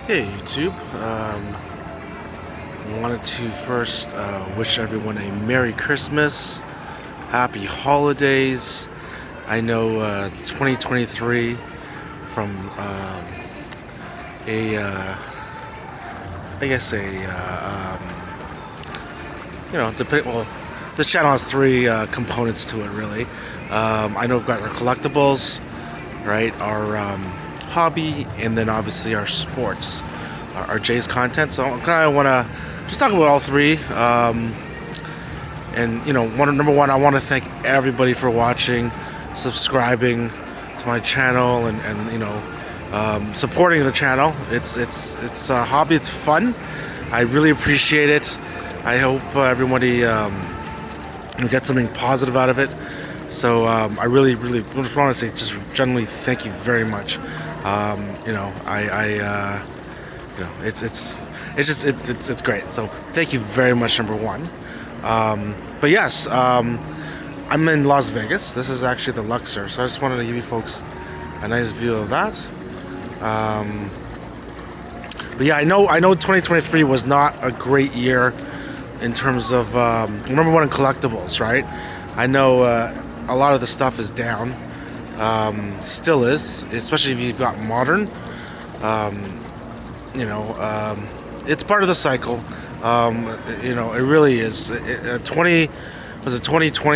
Hey YouTube, wanted to first wish everyone a Merry Christmas, Happy Holidays. I know 2023 from a I guess a well, this channel has three components to it really. I know we've got our collectibles, right? Our hobby, and then obviously our sports, our Jay's content. So I kind of want to just talk about all three. And number one, I want to thank everybody for watching, subscribing to my channel, and supporting the channel. It's a hobby. It's fun. I really appreciate it. I hope everybody gets something positive out of it. So I really just want to say just generally thank you very much. It's great. So thank you very much, number one. But yes, I'm in Las Vegas. This is actually the Luxor, so I just wanted to give you folks a nice view of that. But yeah, I know 2023 was not a great year in terms of number one in collectibles, right? I know a lot of the stuff is down. Still is, especially if you've got modern. It's part of the cycle. It really is. 2020,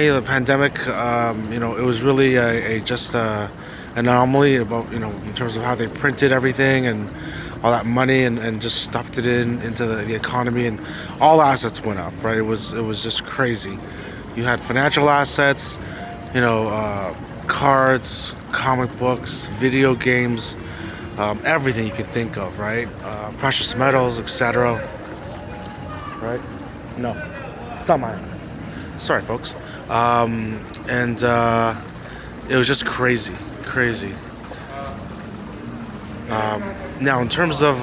the pandemic. It was really just an anomaly about in terms of how they printed everything and all that money and just stuffed it into the economy, and all assets went up. Right? It was just crazy. You had financial assets, cards, comic books, video games, everything you could think of, right? Precious metals, etc. Right? No, it's not mine. Sorry, folks. And it was just crazy. Now, in terms of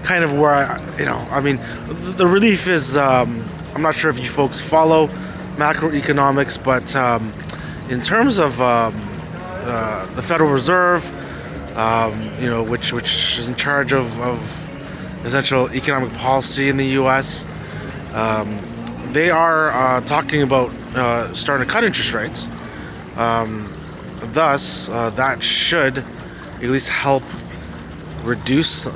kind of where the relief is. I'm not sure if you folks follow macroeconomics, but in terms of the Federal Reserve, which is in charge of essential economic policy in the U.S., they are talking about starting to cut interest rates. Thus, that should at least help reduce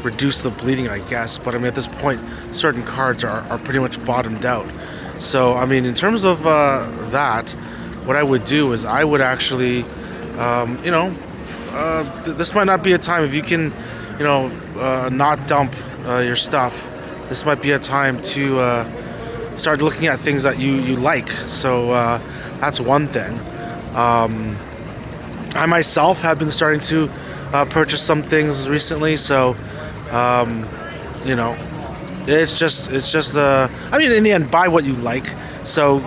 reduce the bleeding, I guess. But at this point, certain cards are pretty much bottomed out. So in terms of that, what I would do is I would actually, this might not be a time if you can, not dump your stuff. This might be a time to start looking at things that you like. So that's one thing. I myself have been starting to purchase some things recently. So it's just in the end, buy what you like. So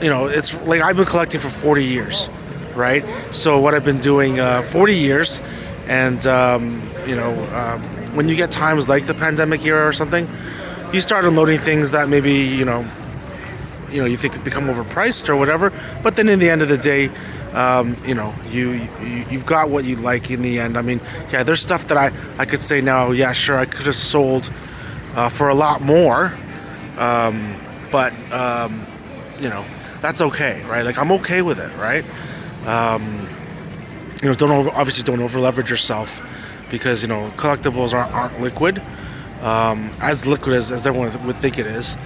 it's like I've been collecting for 40 years, right? So what I've been doing 40 years, and when you get times like the pandemic era or something, you start unloading things that maybe you think could become overpriced or whatever. But then in the end of the day, you've got what you like in the end. There's stuff that I could say now, yeah, sure, I could have sold for a lot more, but that's okay, right? Like, I'm okay with it, right? Don't over leverage yourself, because collectibles aren't liquid, as liquid as everyone would think it is,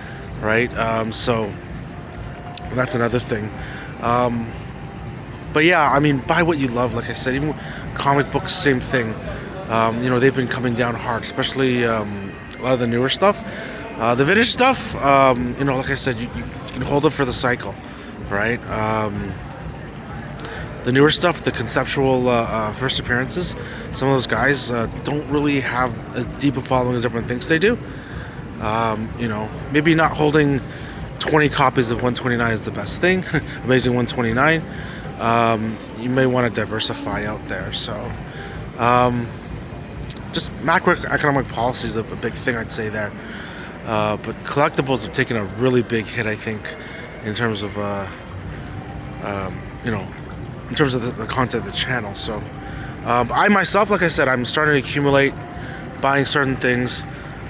right? So that's another thing. But yeah, buy what you love. Like I said, even comic books, same thing. They've been coming down hard, especially a lot of the newer stuff. The vintage stuff, like I said, you can hold it for the cycle, right? The newer stuff, the conceptual first appearances, some of those guys don't really have as deep a following as everyone thinks they do. Maybe not holding 20 copies of 129 is the best thing. Amazing 129. You may want to diversify out there. So just macroeconomic policy is a big thing, I'd say there. But collectibles have taken a really big hit, I think, in terms of in terms of the content of the channel. So I myself, like I said, I'm starting to accumulate, buying certain things.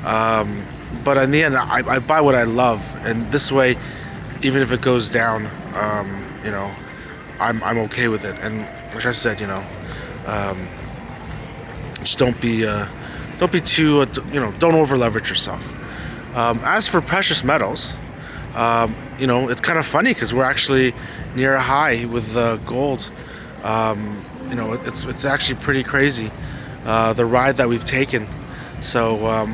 But in the end, I buy what I love, and this way, even if it goes down, you know, I'm okay with it. And like I said, you know, just don't be too, you know, don't over leverage yourself. As for precious metals, you know, it's kind of funny because we're actually near a high with gold. You know, it's actually pretty crazy, the ride that we've taken. So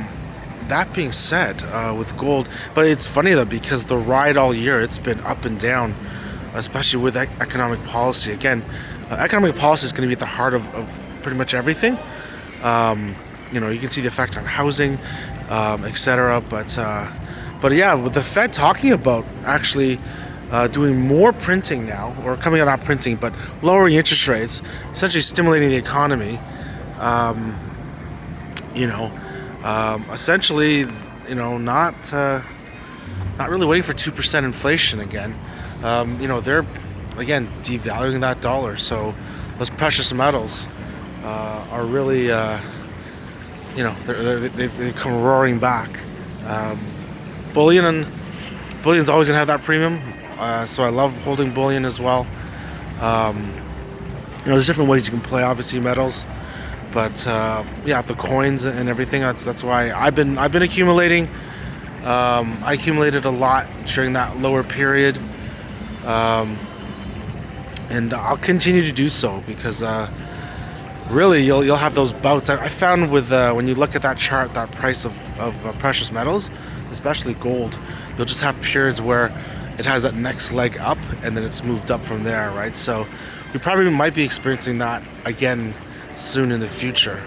that being said, with gold, but it's funny though, because the ride all year, it's been up and down, especially with economic policy. Again, economic policy is going to be at the heart of pretty much everything. You know, you can see the effect on housing, etc. But yeah, with the Fed talking about actually doing more printing now, or coming out, not printing, but lowering interest rates, essentially stimulating the economy. You know, essentially, you know, not really waiting for 2% inflation again. You know, they're again devaluing that dollar, so those precious metals are really, you know, they've come roaring back. Bullion's always gonna have that premium, so I love holding bullion as well. You know, there's different ways you can play, obviously, metals, but yeah, the coins and everything. That's why I've been accumulating. I accumulated a lot during that lower period, and I'll continue to do so because really you'll have those bouts. I found with when you look at that chart, that price of precious metals, especially gold, you'll just have periods where it has that next leg up and then it's moved up from there, right? So we probably might be experiencing that again soon in the future.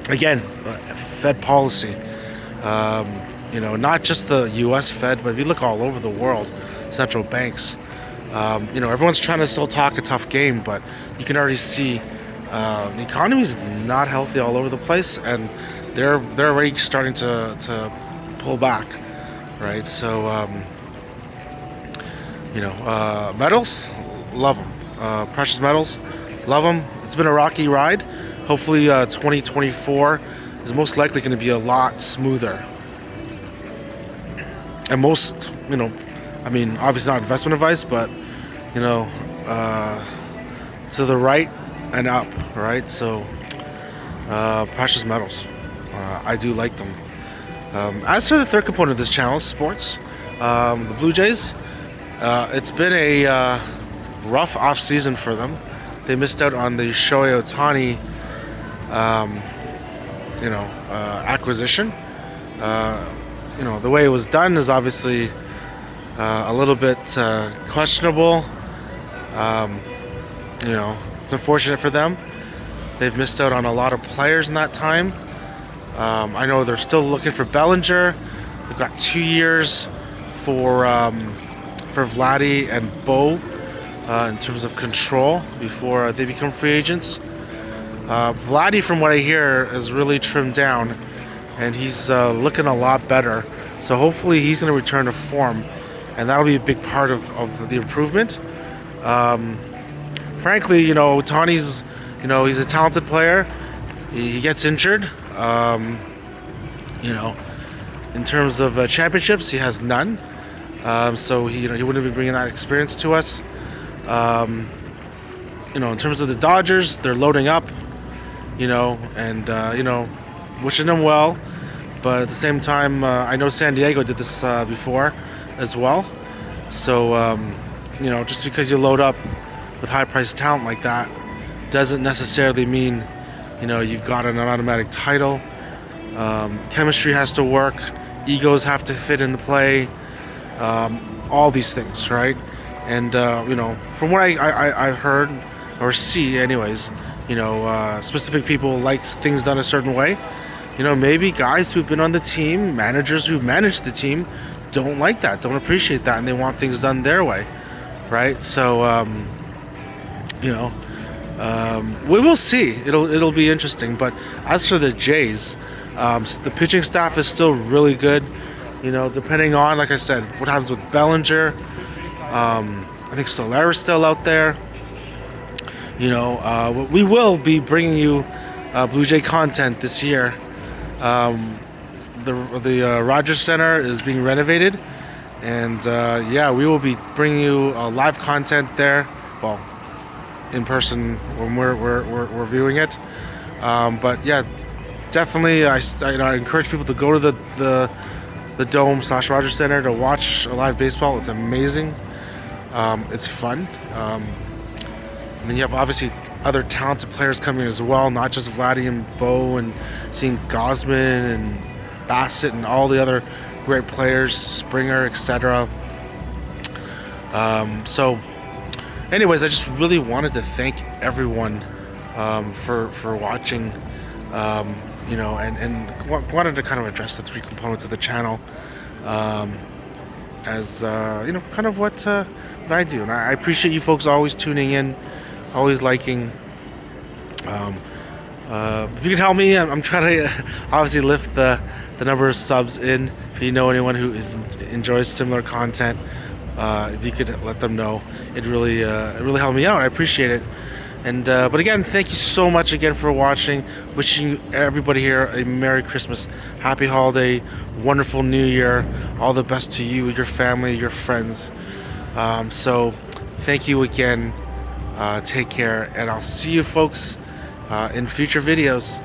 Again, Fed policy, you know, not just the US Fed, but if you look all over the world, central banks, you know, everyone's trying to still talk a tough game, but you can already see the economy is not healthy all over the place, and they're already starting to pull back, right? So you know, metals, love them. Precious metals, love them. It's been a rocky ride. Hopefully 2024 is most likely going to be a lot smoother. And most, you know, I mean, obviously not investment advice, but, you know, to the right and up, right? So precious metals, I do like them. As for the third component of this channel, sports, the Blue Jays, it's been a rough off season for them. They missed out on the Shohei Ohtani, you know, acquisition. You know, the way it was done is obviously a little bit questionable. You know, it's unfortunate for them. They've missed out on a lot of players in that time. I know they're still looking for Bellinger. They've got 2 years for Vladdy and Bo in terms of control before they become free agents. Vladdy, from what I hear, is really trimmed down, and he's looking a lot better. So hopefully he's going to return to form, and that'll be a big part of the improvement. Frankly, you know, Ohtani's, you know, he's a talented player. He gets injured. You know, in terms of championships, he has none. So he, you know, he wouldn't be bringing that experience to us. You know, in terms of the Dodgers, they're loading up. You know, and you know, wishing them well. But at the same time, I know San Diego did this before as well. So you know, just because you load up with high-priced talent like that doesn't necessarily mean, you know, you've got an automatic title. Chemistry has to work. Egos have to fit into play. All these things, right? And you know, from what I've heard or see, anyways, you know, specific people like things done a certain way. You know, maybe guys who've been on the team, managers who've managed the team, don't like that, don't appreciate that, and they want things done their way, right? So you know, we will see. It'll be interesting. But as for the Jays, the pitching staff is still really good. You know, depending on, like I said, what happens with Bellinger. I think Solera's still out there. You know, we will be bringing you Blue Jay content this year. The Rogers Center is being renovated, and yeah, we will be bringing you live content there. Well, in person when we're viewing it. But yeah, definitely, I encourage people to go to the Dome / Rogers Center to watch a live baseball. It's amazing. It's fun. And then you have obviously other talented players coming as well, not just Vladdy and Bo, and seeing Gosman and Bassett and all the other great players, Springer, etc. So, anyways, I just really wanted to thank everyone for watching. You know, and wanted to kind of address the three components of the channel, as you know, kind of what I do, and I appreciate you folks always tuning in, always liking. If you could help me, I'm trying to obviously lift the number of subs in. If you know anyone who enjoys similar content, if you could let them know, it really helped me out. I appreciate it. And but again, thank you so much again for watching. Wishing everybody here a Merry Christmas, Happy Holiday, wonderful New Year. All the best to you, your family, your friends. So thank you again. Take care, and I'll see you folks in future videos.